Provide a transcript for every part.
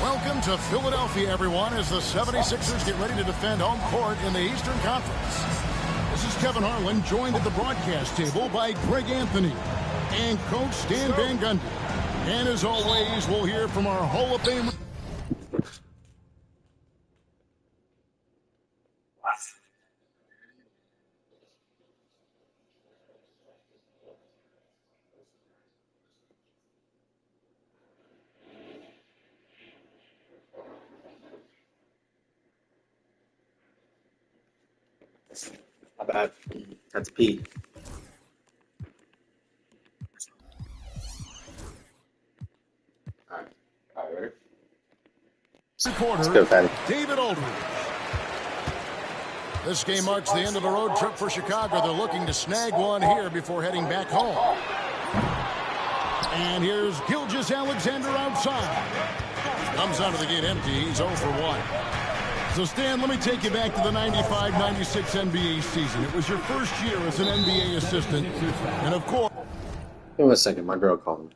Welcome to Philadelphia, everyone, as the 76ers get ready to defend home court in the Eastern Conference. This is Kevin Harlan, joined at the broadcast table by Greg Anthony and Coach Stan Van Gundy. And as always, we'll hear from our Hall of Fame. My bad. Had to pee. All right, ready? Let's go, Patty. David Aldridge. This game marks the end of the road trip for Chicago. They're looking to snag one here before heading back home. And here's Alexander outside. Comes out of the gate empty. He's 0 for 1. So, Stan, let me take you back to the 95-96 NBA season. It was your first year as an NBA assistant. And, of course... Wait 1 second. My girl called me.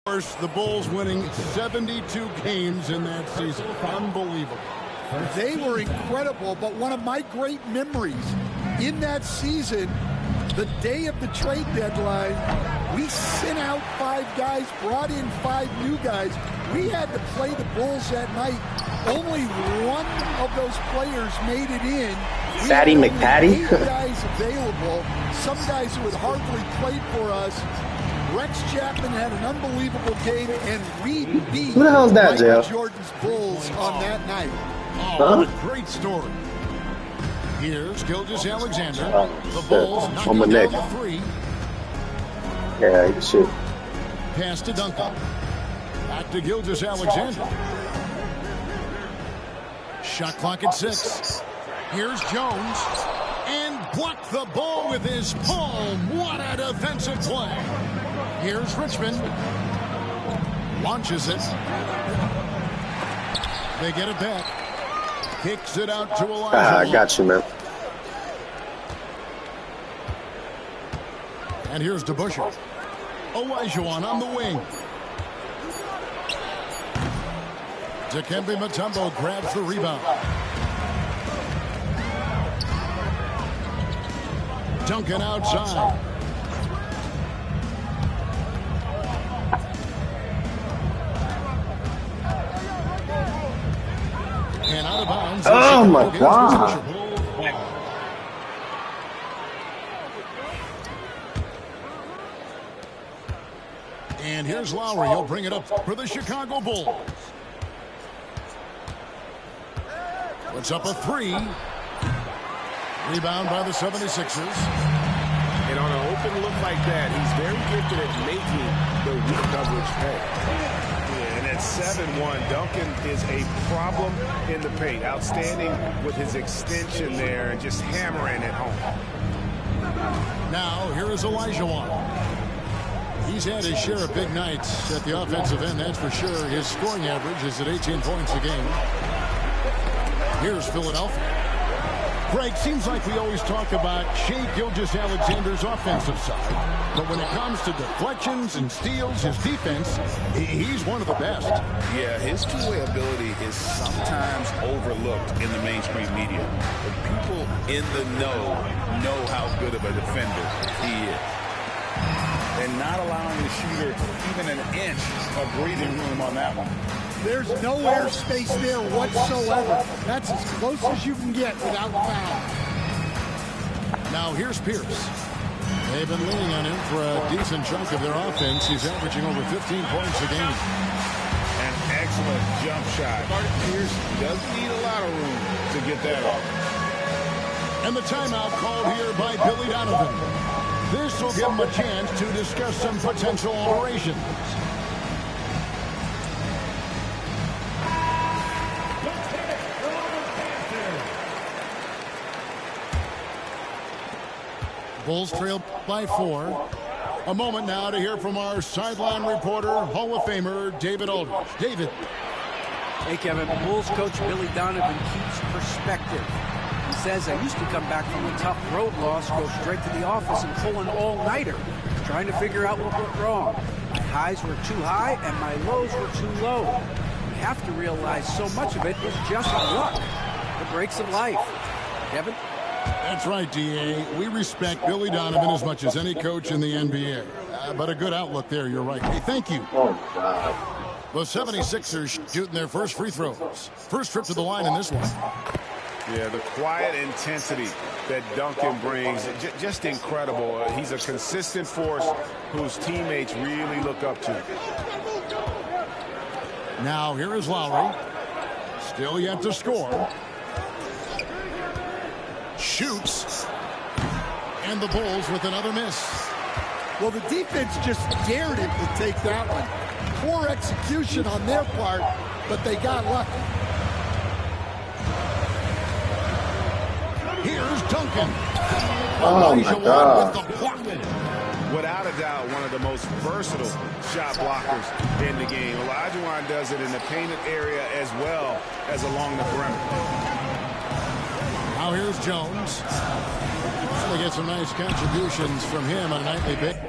The Bulls winning 72 games in that season. Unbelievable. They were incredible, but one of my great memories in that season, the day of the trade deadline, we sent out 5 guys, brought in 5 new guys. We had to play the Bulls that night. Only one of those players made it in. Fatty McPatty. 8 guys available, some guys who had hardly played for us. Rex Chapman had an unbelievable game, and we beat Who the hell's that, Michael Jeff? Jordan's Bulls on that night. Oh, what a great story. Here's Gilgeous Alexander. The Bulls on my knocking neck. down the 3. Yeah, you should. Pass to Duncan. Back to Gilgeous Alexander. Shot clock at 6. Here's Jones. And blocked the ball with his palm. What a defensive play. Here's Richmond. Launches it. They get it back. Kicks it out to Elijah. I got you, man. And here's DeBusschere. Olajuwon on the wing. Dikembe Mutombo grabs the rebound. Duncan outside. And out of bounds. Oh my God. And here's Lowry. He'll bring it up for the Chicago Bulls. Puts up a three. Rebound by the 76ers. And on an open look like that, he's very gifted at making the weak coverage pay. Yeah, and at 7-1, Duncan is a problem in the paint. Outstanding with his extension there and just hammering it home. Now, here is Elijah Wan. He's had his share of big nights at the offensive end, that's for sure. His scoring average is at 18 points a game. Here's Philadelphia. Greg, seems like we always talk about Shai Gilgeous-Alexander's offensive side, but when it comes to deflections and steals, his defense, he's one of the best. Yeah, his two-way ability is sometimes overlooked in the mainstream media, but people in the know how good of a defender he is. And not allowing the shooter even an inch of breathing room on that one. There's no airspace there whatsoever. That's as close as you can get without foul. Now here's Pierce. They've been leaning on him for a decent chunk of their offense. He's averaging over 15 points a game. An excellent jump shot. Pierce doesn't need a lot of room to get that off. And the timeout called here by Billy Donovan. This will give him a chance to discuss some potential alterations. Bulls trail by 4. A moment now to hear from our sideline reporter, Hall of Famer David Aldridge. David. Hey, Kevin. Bulls coach Billy Donovan keeps perspective. He says, I used to come back from a tough road loss, go straight to the office and pull an all-nighter, trying to figure out what went wrong. My highs were too high and my lows were too low. You have to realize so much of it is just luck. The breaks of life. Kevin? That's right, D.A. We respect Billy Donovan as much as any coach in the NBA. But a good outlook there, you're right. Hey, thank you. Oh, God. The 76ers shooting their first free throws. First trip to the line in this one. Yeah, the quiet intensity that Duncan brings, just incredible. He's a consistent force whose teammates really look up to. Now here is Lowry. Still yet to score. Shoots. And the Bulls with another miss. Well, the defense just dared him to take that one. Poor execution on their part, but they got lucky. Here's Duncan. Oh, my God. Without a doubt, one of the most versatile shot blockers in the game. Olajuwon does it in the painted area as well as along the perimeter. Now here's Jones. They get some nice contributions from him on a nightly basis.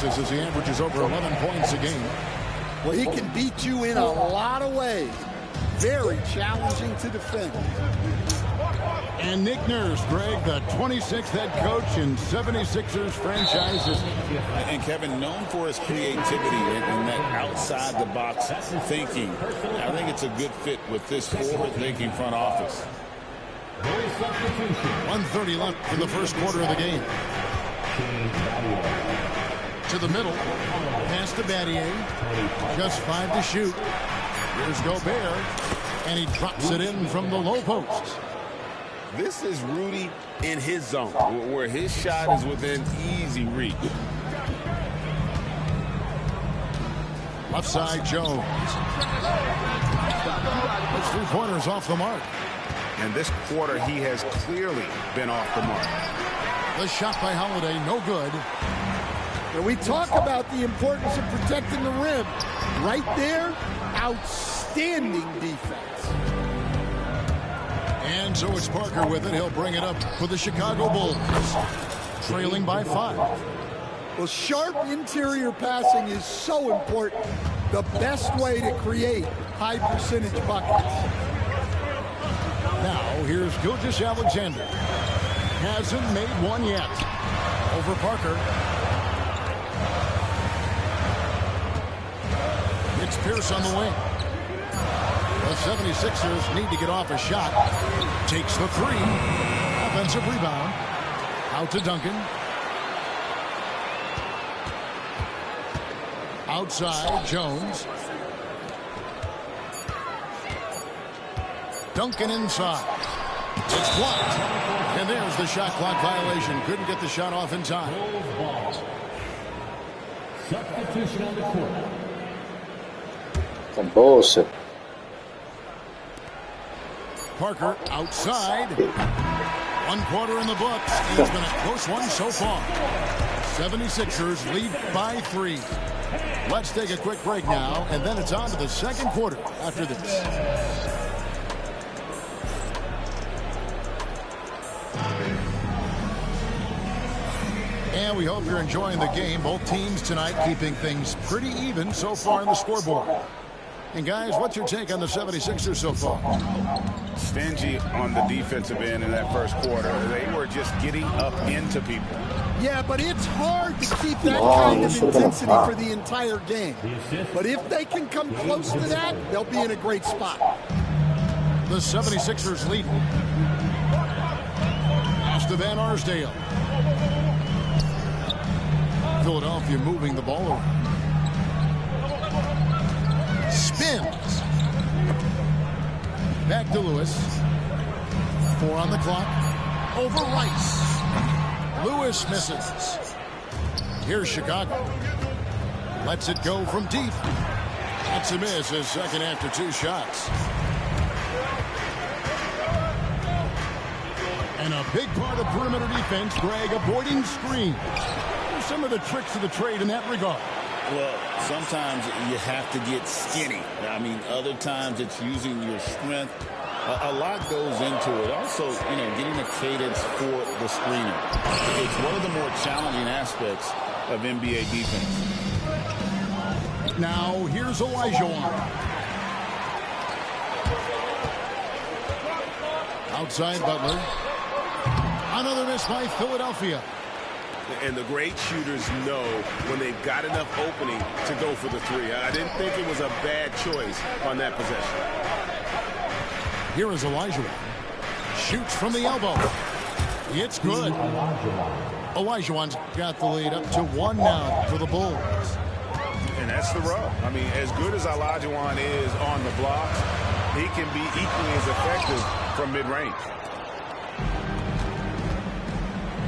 passes as he averages over 11 points a game. Well, he can beat you in a lot of ways. Very challenging to defend. And Nick Nurse, Greg, the 26th head coach in 76ers franchises. And Kevin, known for his creativity and that outside-the-box thinking. I think it's a good fit with this forward-thinking front office. 1:30 left in the first quarter of the game. To the middle. Pass to Battier. Just 5 to shoot. Here's Gobert. And he drops it in from the low post. This is Rudy in his zone, where his shot is within easy reach. Left side, Jones. Those 3 pointers off the mark. And this quarter, he has clearly been off the mark. The shot by Holiday, no good. And we talk about the importance of protecting the rim. Right there, outstanding defense. And so it's Parker with it. He'll bring it up for the Chicago Bulls. Trailing by 5. Well, sharp interior passing is so important. The best way to create high percentage buckets. Now, here's Gilgeous-Alexander. Hasn't made one yet. Over Parker. It's Pierce on the wing. The 76ers need to get off a shot. Takes the 3. Offensive rebound. Out to Duncan. Outside, Jones. Duncan inside. It's blocked. And there's the shot clock violation. Couldn't get the shot off in time. Substitution on the court. Some bullshit. Parker outside. 1 quarter in the books. And it's been a close one so far. 76ers lead by 3. Let's take a quick break now, and then it's on to the second quarter after this. And we hope you're enjoying the game. Both teams tonight keeping things pretty even so far on the scoreboard. And guys, what's your take on the 76ers so far? Stingy on the defensive end in that first quarter. They were just getting up into people. Yeah, but it's hard to keep that kind of intensity for the entire game. But if they can come close to that, they'll be in a great spot. The 76ers lead. Pass to Van Arsdale. Philadelphia moving the ball around. Spins. Back to Lewis. 4 on the clock. Over Rice. Lewis misses. Here's Chicago. Lets it go from deep. That's a miss, his second after 2 shots. And a big part of perimeter defense, Greg, avoiding screens. Some of the tricks of the trade in that regard. Well, sometimes you have to get skinny. I mean, other times it's using your strength. A lot goes into it. Also, you know, getting a cadence for the screener. It's one of the more challenging aspects of NBA defense. Now, here's Olajuwon. Outside Butler. Another miss by Philadelphia. And the great shooters know when they've got enough opening to go for the 3. I didn't think it was a bad choice on that possession. Here is Olajuwon. Shoots from the elbow. It's good. Olajuwon's got the lead up to 1 now for the Bulls. And that's the rub. I mean, as good as Olajuwon is on the block, he can be equally as effective from mid-range.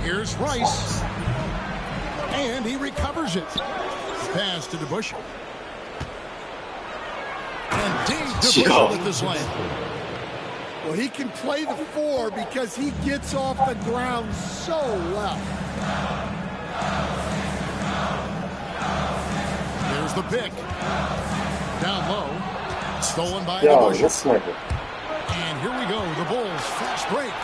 Here's Rice. And he recovers it. Pass to DeBusschere. And Dave DeBusschere with this lane. Well, he can play the 4 because he gets off the ground so well. There's the pick. Down low. Stolen by DeBusschere. And here we go. The Bulls fast break.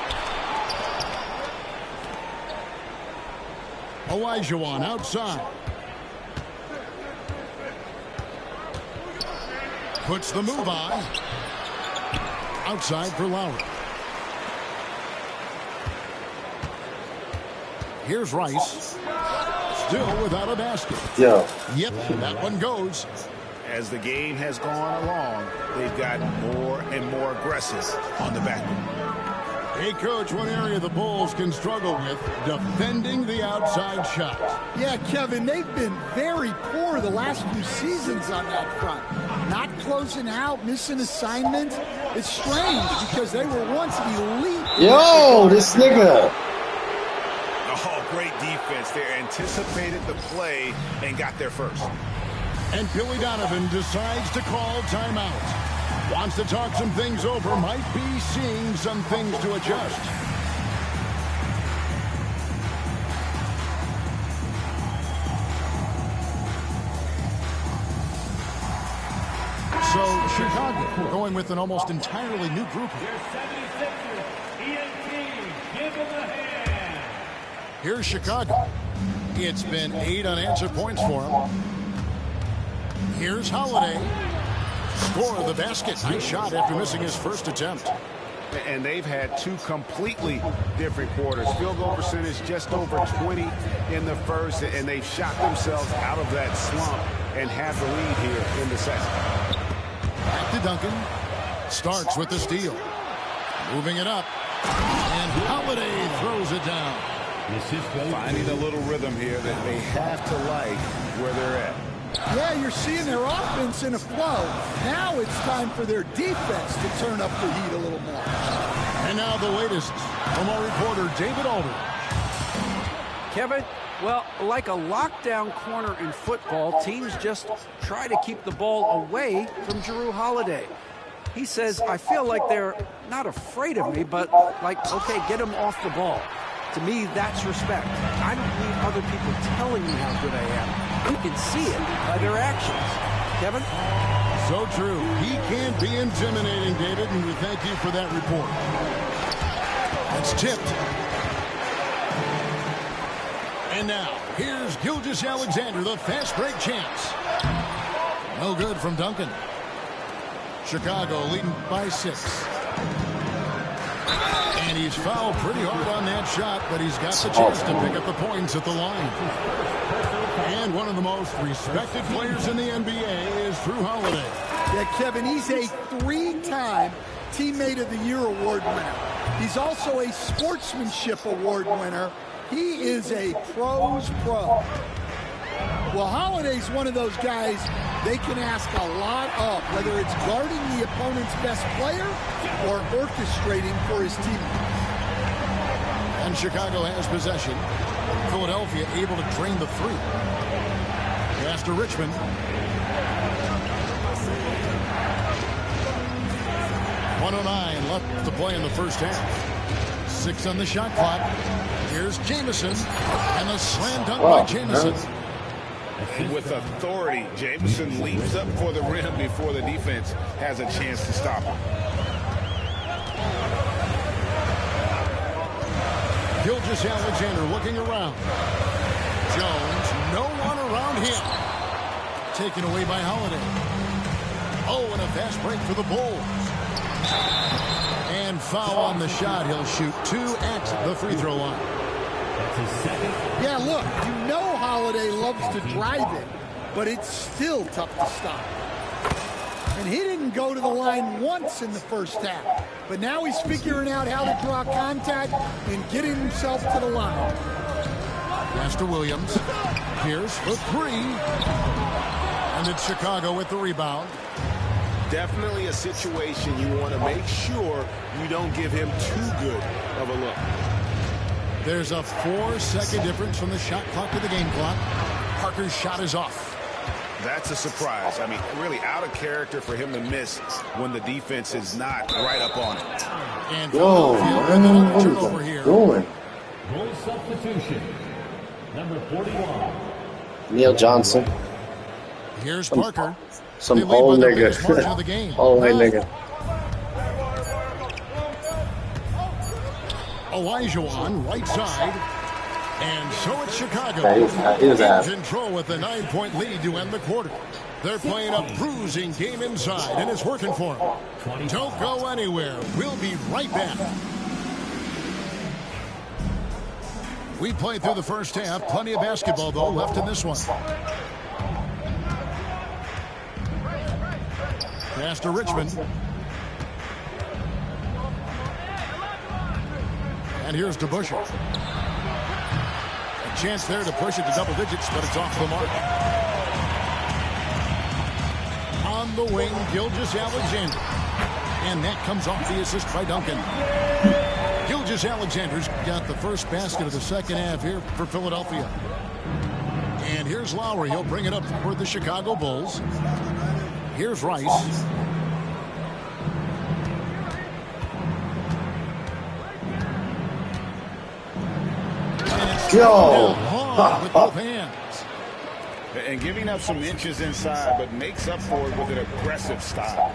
Olajuwon outside. Puts the move on. Outside for Lowry. Here's Rice. Still without a basket. Yo. Yep, that one goes. As the game has gone along, they've gotten more and more aggressive on the backboard. Hey, Coach, one area the Bulls can struggle with, defending the outside shot. Yeah, Kevin, they've been very poor the last few seasons on that front. Not closing out, missing assignments. It's strange because they were once elite. Yo, this nigga. Oh, great defense. They anticipated the play and got there first. And Billy Donovan decides to call timeout. Wants to talk some things over, might be seeing some things to adjust. So, Chicago going with an almost entirely new group. Here's Chicago. It's been 8 unanswered points for him. Here's Holiday. Score of the basket. Nice shot after missing his first attempt. And they've had 2 completely different quarters. Field goal percentage just over 20 in the first, and they've shot themselves out of that slump and have the lead here in the second. Back to Duncan. Starks with the steal. Moving it up. And Holiday throws it down. Finding a little rhythm here that they have to like where they're at. Yeah, you're seeing their offense in a flow. Now it's time for their defense to turn up the heat a little more. And now the latest from our reporter, David Aldridge. Kevin, well, like a lockdown corner in football, teams just try to keep the ball away from Jrue Holiday. He says, I feel like they're not afraid of me, but like, okay, get him off the ball. To me, that's respect. I don't need other people telling me how good I am. You can see it by their actions. Kevin? So true. He can't be intimidating, David, and we thank you for that report. It's tipped. And now, here's Gilgeous-Alexander, the fast break chance. No good from Duncan. Chicago leading by 6. And he's fouled pretty hard on that shot, but he's got the chance to pick up the points at the line. And one of the most respected players in the NBA is Jrue Holiday. Yeah, Kevin, he's a 3-time Teammate of the Year award winner. He's also a Sportsmanship Award winner. He is a pro's pro. Well, Holiday's one of those guys they can ask a lot of, whether it's guarding the opponent's best player or orchestrating for his teammates. And Chicago has possession. Philadelphia able to drain the 3. Pass to Richmond. .109 left to play in the first half. 6 on the shot clock. Here's Jamison. And the slam dunk by Jamison. And with authority, Jamison leaps up for the rim before the defense has a chance to stop him. Gilgeous-Alexander looking around. Jones, no one around him. Taken away by Holiday. Oh, and a fast break for the Bulls. And foul on the shot. He'll shoot 2 at the free throw line. Yeah, look, you know Holiday loves to drive it, but it's still tough to stop. And he didn't go to the line once in the first half. But now he's figuring out how to draw contact and getting himself to the line. Pass to Williams. Pierce for 3. And it's Chicago with the rebound. Definitely a situation you want to make sure you don't give him too good of a look. There's a 4-second difference from the shot clock to the game clock. Parker's shot is off. That's a surprise. I mean, really out of character for him to miss when the defense is not right up on it. And Whoa, man, what turnover is here. doing? Goal substitution. Number 41. Neil Johnson. Here's Parker. Some They lead old by the biggest margin of the nigga. game. Old white nigga. Olajuwon, right side. And so it's Chicago. Yeah, he was in ass. control with a 9-point lead to end the quarter. They're playing a bruising game inside, and it's working for them. Don't go anywhere. We'll be right back. We played through the first half. Plenty of basketball, though, left in this one. Pass to Richmond. And here's to Busher. A chance there to push it to double digits, but it's off the mark. On the wing, Gilgeous-Alexander. And that comes off the assist by Duncan. Gilgeous-Alexander's got the first basket of the second half here for Philadelphia. And here's Lowry. He'll bring it up for the Chicago Bulls. Here's Rice. Yo! With both hands. And giving up some inches inside, but makes up for it with an aggressive style.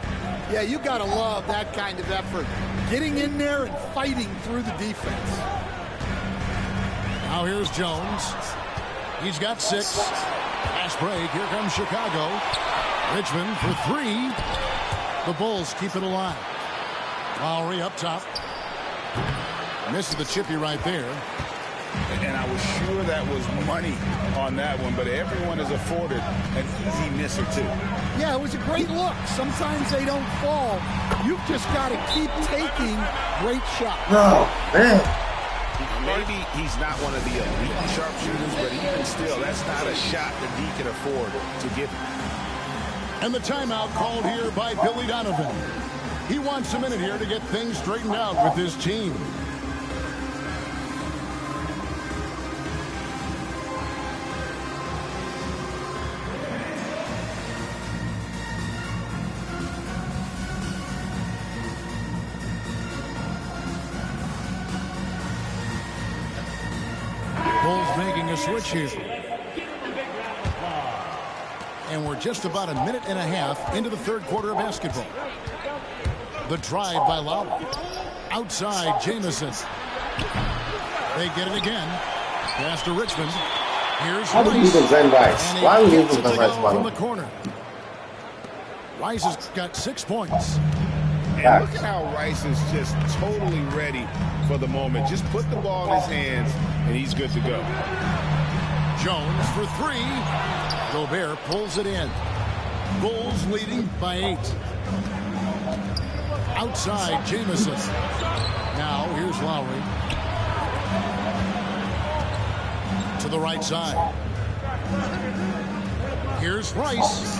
Yeah, you got to love that kind of effort. Getting in there and fighting through the defense. Now here's Jones. He's got 6. Pass break. Here comes Chicago. Richmond for 3. The Bulls keep it alive. Lowry up top. Misses the chippy right there. And I was sure that was money on that one, but everyone is afforded an easy miss or 2. Yeah, it was a great look. Sometimes they don't fall. You've just got to keep taking great shots. No, man. Maybe he's not one of the elite sharpshooters, but even still, that's not a shot that he can afford to give. And the timeout called here by Billy Donovan. He wants a minute here to get things straightened out with his team. Making a switch here. And we're just about a minute and a half into the third quarter of basketball. The drive by Lowry. Outside, Jamison. They get it again. Pass to Richmond. Here's How did you even send Rice? Why would you even send Rice from the corner? Rice has got 6 points. And look at how Rice is just totally ready for the moment. Just put the ball in his hands, and he's good to go. Jones for 3. Gobert pulls it in. Bulls leading by 8. Outside, Jamison. Now, here's Lowry. To the right side. Here's Rice.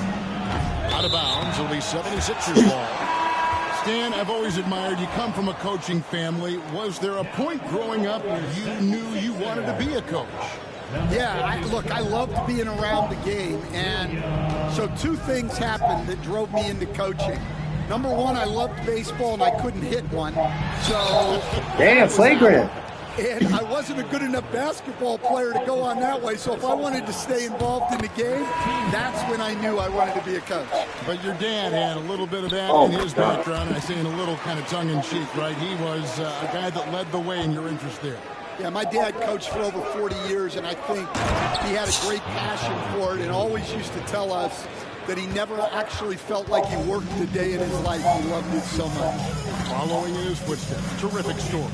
Out of bounds. It'll be 76ers ball. Stan, I've always admired you. Come from a coaching family. Was there a point growing up where you knew you wanted to be a coach? Yeah, look, I loved being around the game. And so 2 things happened that drove me into coaching. Number 1, I loved baseball and I couldn't hit one. So damn, flagrant. And I wasn't a good enough basketball player to go on that way. So if I wanted to stay involved in the game, that's when I knew I wanted to be a coach. But your dad had a little bit of that in his background. I say in a little kind of tongue-in-cheek, right? He was a guy that led the way in your interest there. Yeah, my dad coached for over 40 years, and I think he had a great passion for it and always used to tell us that he never actually felt like he worked a day in his life. He loved it so much. Following in his footsteps. Terrific story.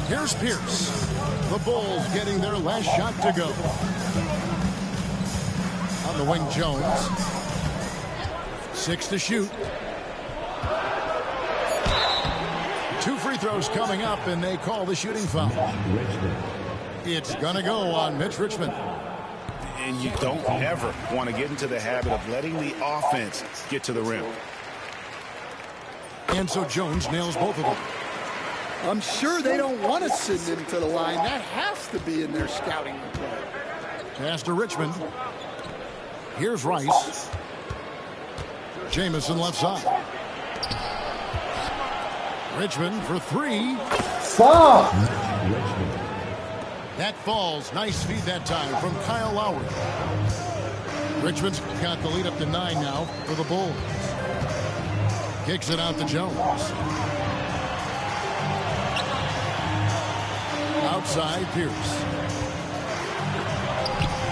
Here's Pierce. The Bulls getting their last shot to go. On the wing, Jones. 6 to shoot. 2 free throws coming up, and they call the shooting foul. It's going to go on Mitch Richmond. And you don't ever want to get into the habit of letting the offense get to the rim. And so Jones nails both of them. I'm sure they don't want to send him to the line. That has to be in their scouting report. Pass to Richmond. Here's Rice. Jamison left side. Richmond for 3. Fuck! That falls. Nice feed that time from Kyle Lowry. Richmond's got the lead up to 9 now for the Bulls. Kicks it out to Jones. Outside, Pierce.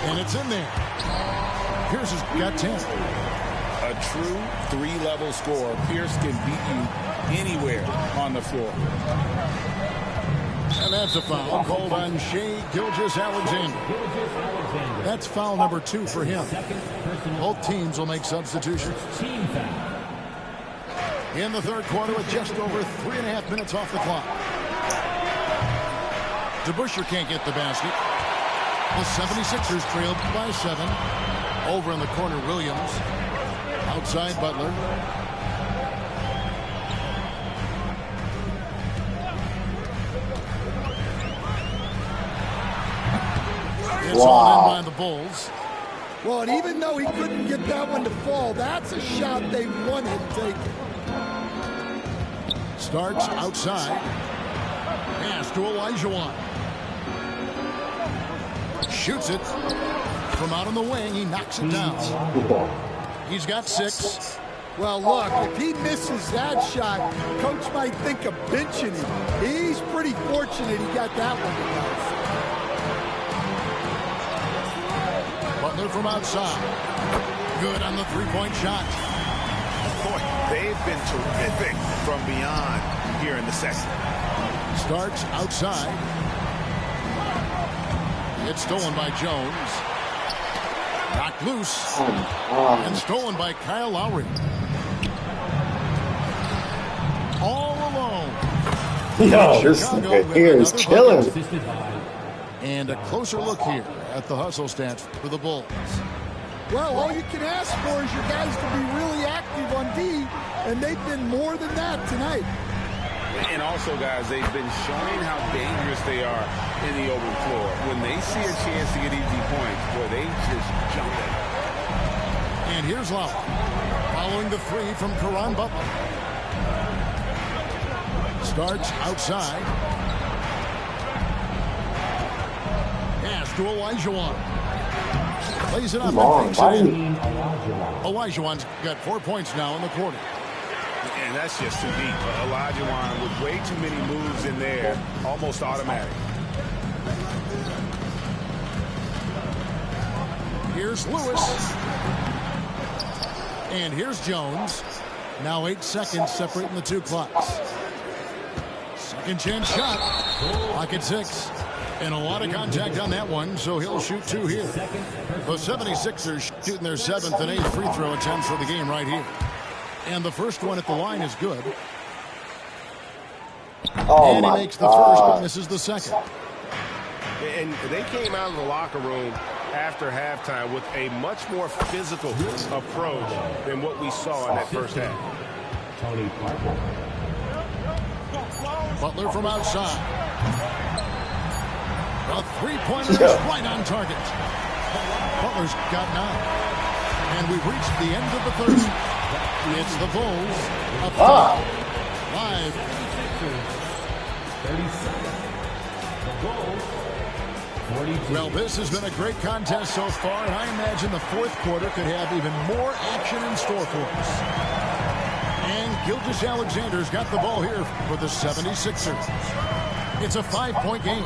And it's in there. Pierce has got 10. A true three-level scorer. Pierce can beat you anywhere on the floor. And that's a foul called on Shai Gilgeous-Alexander. That's foul number 2 for him. Both teams will make substitutions. In the third quarter with just over 3.5 minutes off the clock. DeBusschere can't get the basket. The 76ers trailed by 7. Over in the corner, Williams. Outside, Butler. It's all in by the Bulls. Well, and even though he couldn't get that one to fall, that's a shot they wanted taken. Starks outside. Pass to Olajuwon. Shoots it. From out on the wing, he knocks it down. He's got 6. Well, look, if he misses that shot, coach might think of benching him. He's pretty fortunate he got that one to bounce. Butler from outside. Good on the three-point shot. Boy, they've been terrific from beyond here in the second. Starks outside. It's stolen by Jones. Knocked loose. And stolen by Kyle Lowry. All alone. Yo, this nigga here is killing. And a closer look here at the hustle stats for the Bulls. Well, all you can ask for is your guys to be really active on D, and they've been more than that tonight. And also, guys, they've been showing how dangerous they are in the open floor. When they see a chance to get easy points, boy, they just jump it. And here's Lowry, following the 3 from Caron Butler. Starts outside. Pass to Olajuwon. Plays it up and takes it in. Olajuwon's got 4 points now in the quarter. And that's just too deep. Olajuwon with way too many moves in there, almost automatic. Here's Lewis. And here's Jones. Now 8 seconds separating the 2 clocks. Second chance shot. Clock at 6. And a lot of contact on that one, so he'll shoot 2 here. The 76ers shooting their 7th and 8th free throw attempts for the game right here. And the first one at the line is good. Oh, and he makes the first, but misses the second. And they came out of the locker room after halftime with a much more physical approach than what we saw in that first half. Tony Parker. Butler from outside. A three-pointer is right on target. Butler's got 9. And we've reached the end of the third. It's the Bulls up top. Live. 37. The Bulls. 42. Well, this has been a great contest so far, and I imagine the fourth quarter could have even more action in store for us. And Gilgeous-Alexander's got the ball here for the 76ers. It's a 5-point game.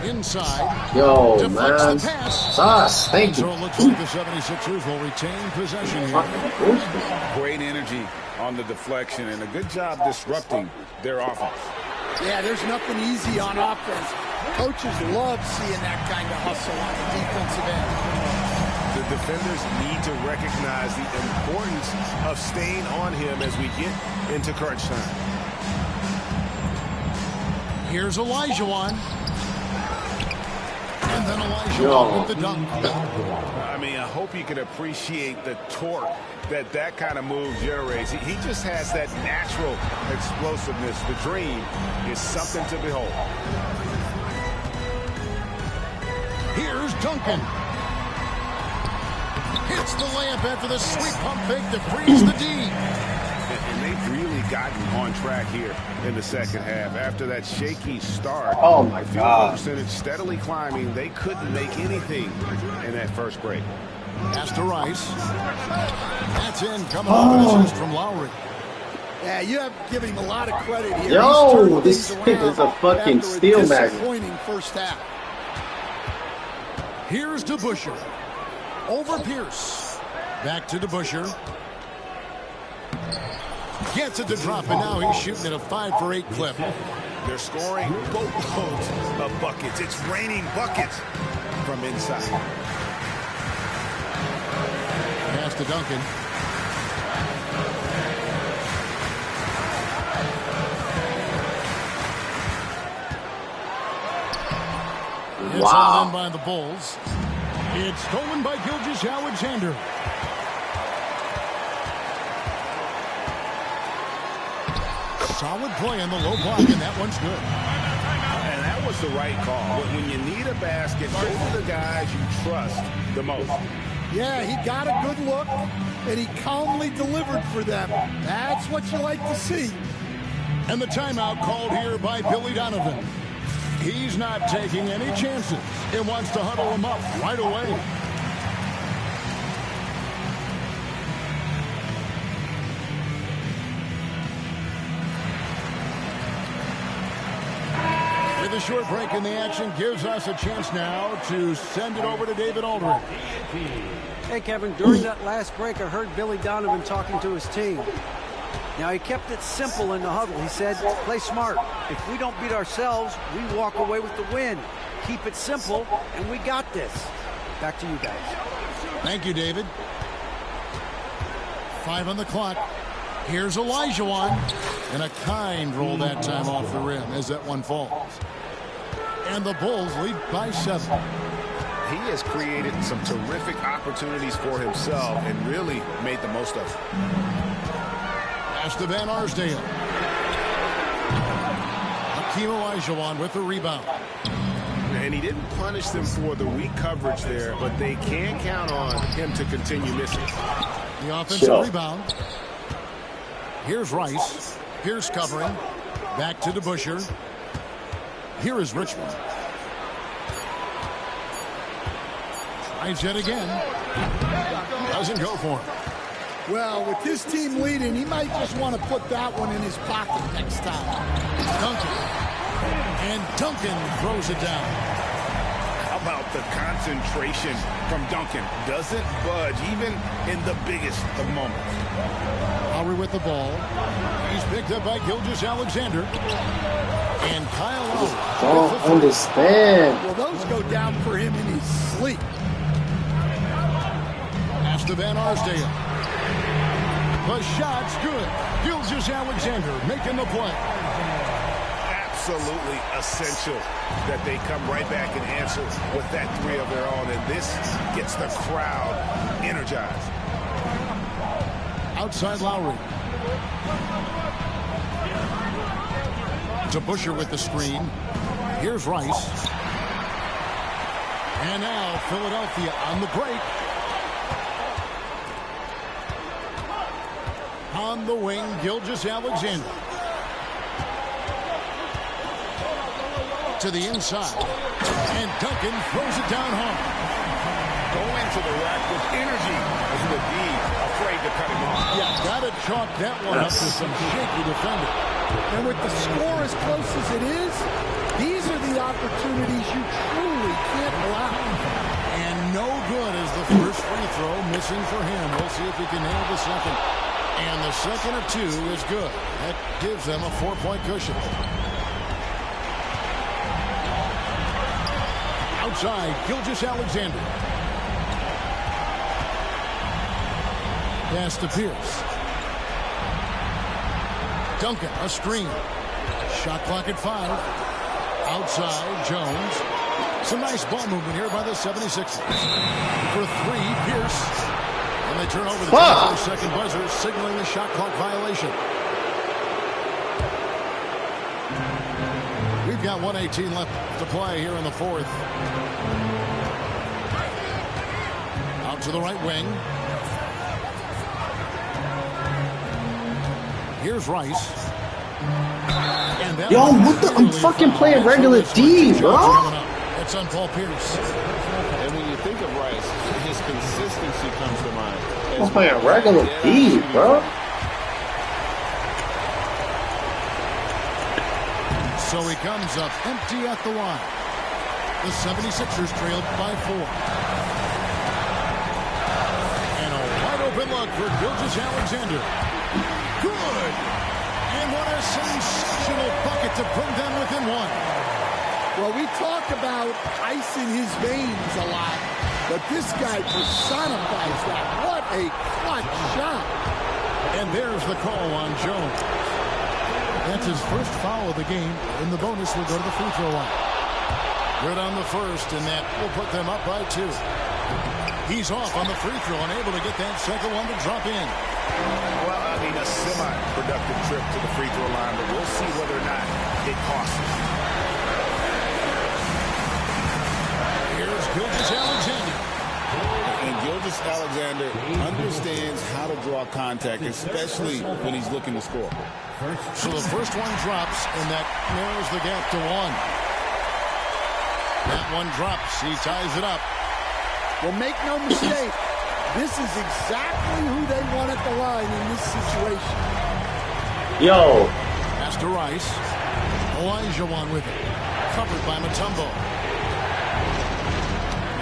Inside. Yo, deflects man. the pass. Sauce, thank So you. it looks like the 76ers will retain possession here. Great energy on the deflection and a good job disrupting their offense. Yeah, there's nothing easy on offense. Coaches love seeing that kind of hustle on the defensive end. The defenders need to recognize the importance of staying on him as we get into crunch time. Here's Olajuwon. And then Olajuwon with the dunk. I mean, I hope you can appreciate the torque that kind of move generates. He just has that natural explosiveness. The dream is something to behold. Here's Duncan. Hits the layup after the sweet pump fake to freeze the D. And they've really gotten on track here in the second half. After that shaky start, Oh, my field goal God. percentage steadily climbing. They couldn't make anything in that first break. Pass to Rice. That's in. Coming off an assist from Lowry. Yeah, you have to give him a lot of credit here. Yo, this kid is a fucking steel magnet. Disappointing first half. Here's DeBuscher. Over Pierce. Back to DeBuscher. Gets it to drop, and now he's shooting at a 5 for 8 clip. They're scoring boatloads of buckets. It's raining buckets from inside. Pass to Duncan. It's all in by the Bulls. It's stolen by Gilgeous-Alexander. Solid play in the low block, and that one's good. And that was the right call. But when you need a basket, those are the guys you trust the most. Yeah, he got a good look, and he calmly delivered for them. That's what you like to see. And the timeout called here by Billy Donovan. He's not taking any chances and wants to huddle him up right away. With a short break in the action gives us a chance now to send it over to David Aldridge. Hey, Kevin, during that last break, I heard Billy Donovan talking to his team. Now, he kept it simple in the huddle. He said, play smart. If we don't beat ourselves, we walk away with the win. Keep it simple, and we got this. Back to you guys. Thank you, David. 5 on the clock. Here's Olajuwon. And a kind roll that time off the rim as that one falls. And the Bulls lead by 7. He has created some terrific opportunities for himself and really made the most of it. Pass to Van Arsdale. Hakeem Olajuwon with the rebound. And he didn't punish them for the weak coverage there, but they can count on him to continue missing. The offensive rebound. Here's Rice. Pierce covering. Back to DeBuscher. Here is Richmond. Tries it again. Doesn't go for him. Well, with his team leading, he might just want to put that one in his pocket next time. Duncan. And Duncan throws it down. How about the concentration from Duncan? Doesn't budge even in the biggest of moments. Lowry with the ball. He's picked up by Gilgeous-Alexander. And Kyle Lowry. Don't understand. Well, those go down for him in his sleep. Pass to Van Arsdale. The shot's good. Gilgeous-Alexander making the play. Absolutely essential that they come right back and answer with that 3 of their own. And this gets the crowd energized. Outside Lowry. DeBuscher with the screen. Here's Rice. And now Philadelphia on the break. On the wing, Gilgeous-Alexander. To the inside. And Duncan throws it down hard. Go into the rack with energy as you would be afraid to cut him off. Yeah, gotta chalk that one up to some shaky defender. And with the score as close as it is, these are the opportunities you truly can't allow. And no good is the first free throw missing for him. We'll see if he can nail the second. And the second of 2 is good. That gives them a 4-point cushion. Outside, Gilgeous-Alexander. Pass to Pierce. Duncan, a screen. Shot clock at 5. Outside, Jones. Some nice ball movement here by the 76ers. For 3, Pierce. And they turn over the 24-second buzzer, signaling the shot clock violation. We've got 1:18 left to play here in the 4th. Out to the right wing. Here's Rice. And yo, what the? I'm fucking playing regular D, bro. It's on Paul Pierce. And when you think of Rice, his consistency comes to mind. I'm playing regular D, bro. So he comes up empty at the line. The 76ers trailed by 4. And a wide open look for Gilgeous-Alexander. Good! And what a sensational bucket to bring them within 1. Well, we talk about ice in his veins a lot, but this guy personifies that. What a clutch shot. And there's the call on Jones. That's his first foul of the game, and the bonus will go to the free throw line. Good on the first, and that will put them up by 2. He's off on the free throw and able to get that second one to drop in. Well, I mean, a semi-productive trip to the free throw line, but we'll see whether or not it costs him. Here's Gilgeous-Alexander. And Gilgeous-Alexander understands how to draw contact, especially when he's looking to score. So the first one drops, and that narrows the gap to 1. That one drops. He ties it up. Well, make no mistake, this is exactly who they want at the line in this situation. Yo. Pass to Rice. Olajuwon with it. Covered by Mutombo.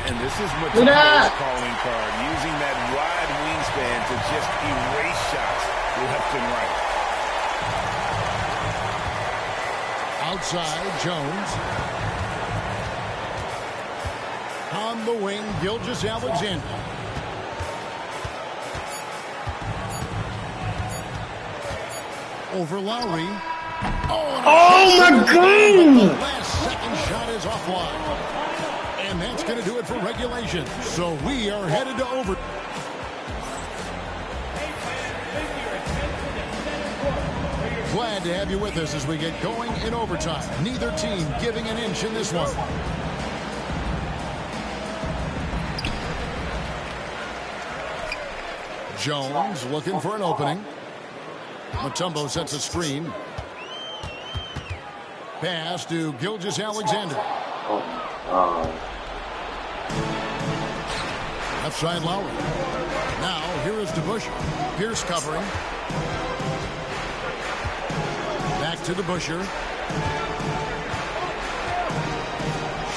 And this is Mutombo's calling card, using that wide wingspan to just erase shots left and right. Outside, Jones. On the wing, Gilgeous-Alexander. Over Lowry. Oh my God! The last second shot is offline. And that's going to do it for regulation. So we are headed to over. Glad to have you with us as we get going in overtime. Neither team giving an inch in this one. Jones looking for an opening. Mutombo sets a screen. Pass to Gilgeous-Alexander. Left side Lowry. Now here is DeBusschere. Pierce covering. Back to DeBusschere.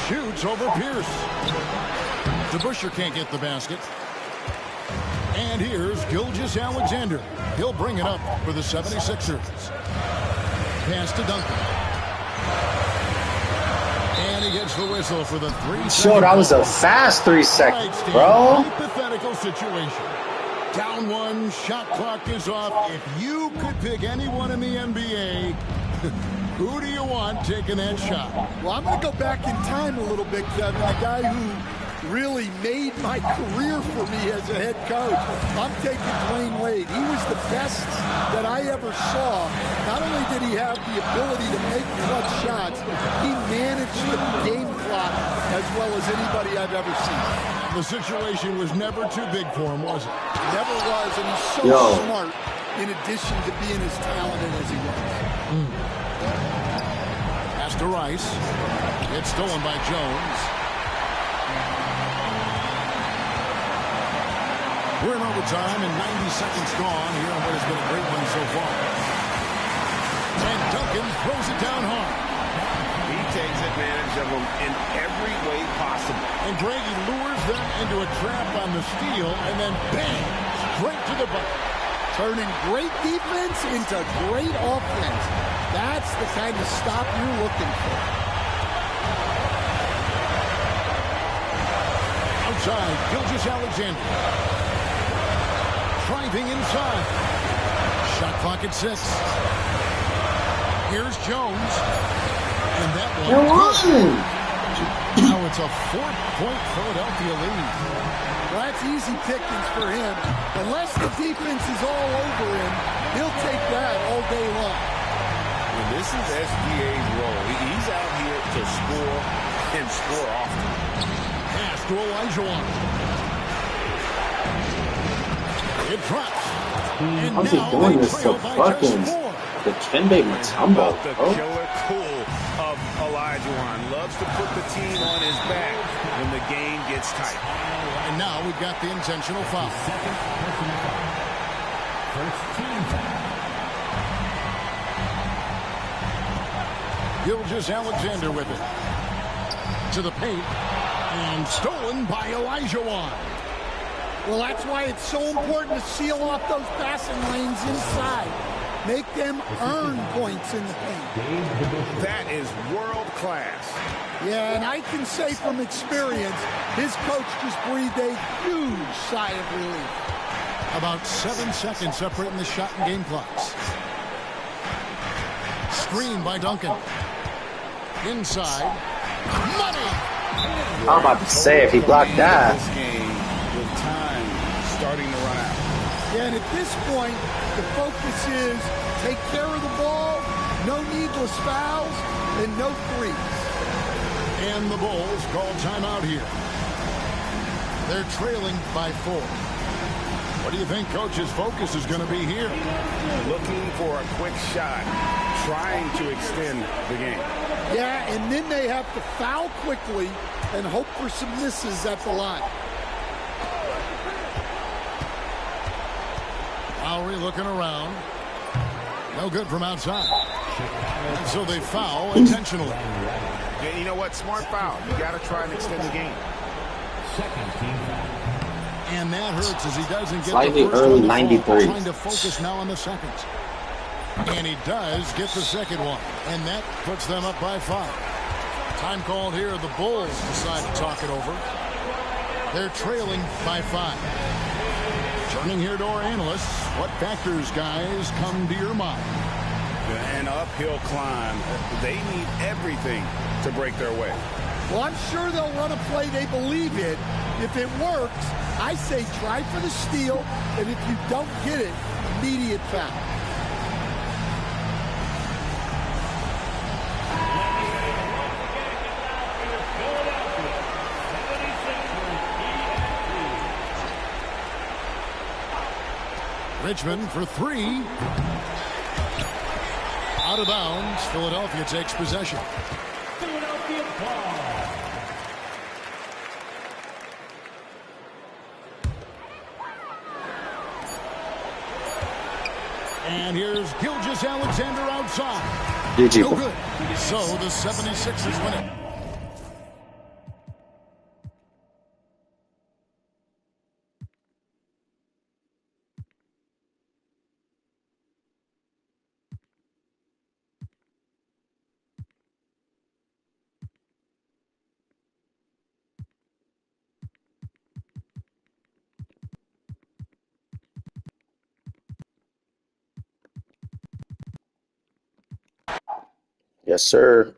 Shoots over Pierce. DeBusschere can't get the basket. And here's Gilgeous-Alexander. He'll bring it up for the 76ers. Pass to Duncan. And he gets the whistle for the 3 Sure, that was a fast 3 seconds, bro. Hypothetical situation. Down 1, shot clock is off. If you could pick anyone in the NBA, who do you want taking that shot? Well, I'm going to go back in time a little bit, Kevin. A guy who really made my career for me as a head coach. I'm taking Dwayne Wade. He was the best that I ever saw. Not only did he have the ability to make clutch shots, he managed the game clock as well as anybody I've ever seen. The situation was never too big for him, was it? Never was, and he's so smart in addition to being as talented as he was. Pass to Rice. It's stolen by Jones. We're in overtime and 90 seconds gone here on what has been a great one so far. And Duncan throws it down hard. He takes advantage of them in every way possible. And Greggy lures them into a trap on the steal, and then bang, straight to the bucket. Turning great defense into great offense. That's the kind of stop you're looking for. Outside, Gilgeous-Alexander. Driving inside. Shot clock at 6. Here's Jones. And that one. Now it's a 4-point Philadelphia lead. Well, that's easy pickings for him. Unless the defense is all over him, he'll take that all day long. And this is SGA's role. He's out here to score and score often. Pass to Olajuwon. It drops. And how's he doing this to fucking the Kembe Mutombo? The killer tool of Olajuwon. Loves to put the team on his back when the game gets tight. And now we've got the intentional foul. Gilgeous-Alexander with it. To the paint. And stolen by Elijah Wan. Well, that's why it's so important to seal off those passing lanes inside. Make them earn points in the paint. That is world class. Yeah, and I can say from experience, his coach just breathed a huge sigh of relief. About 7 seconds separating the shot and game clocks. Screen by Duncan. Inside. Money! I'm about to say, if he blocked that. This game with time starting to run out. Yeah, and at this point, the focus is take care of the ball, no needless fouls, and no threes. And the Bulls call timeout here. They're trailing by 4. What do you think Coach's focus is going to be here? Looking for a quick shot, trying to extend the game. Yeah, and then they have to foul quickly and hope for some misses at the line. Lowry looking around. No good from outside. And so they foul intentionally. Yeah, you know what? Smart foul. You got to try and extend the game. Second team foul. And that hurts as he doesn't get Slightly the first early one. 93. Trying to focus now on the seconds. And he does get the second one. And that puts them up by 5. Time called here. The Bulls decide to talk it over. They're trailing by 5. Turning here to our analysts. What factors, guys, come to your mind? An uphill climb. They need everything to break their way. Well, I'm sure they'll run a play they believe in. If it works, I say try for the steal, and if you don't get it, immediate foul. Richmond for 3. Out of bounds. Philadelphia takes possession. Philadelphia ball. And here's Gilgeous-Alexander outside. GG. No good. So the 76ers win it. Yes, sir.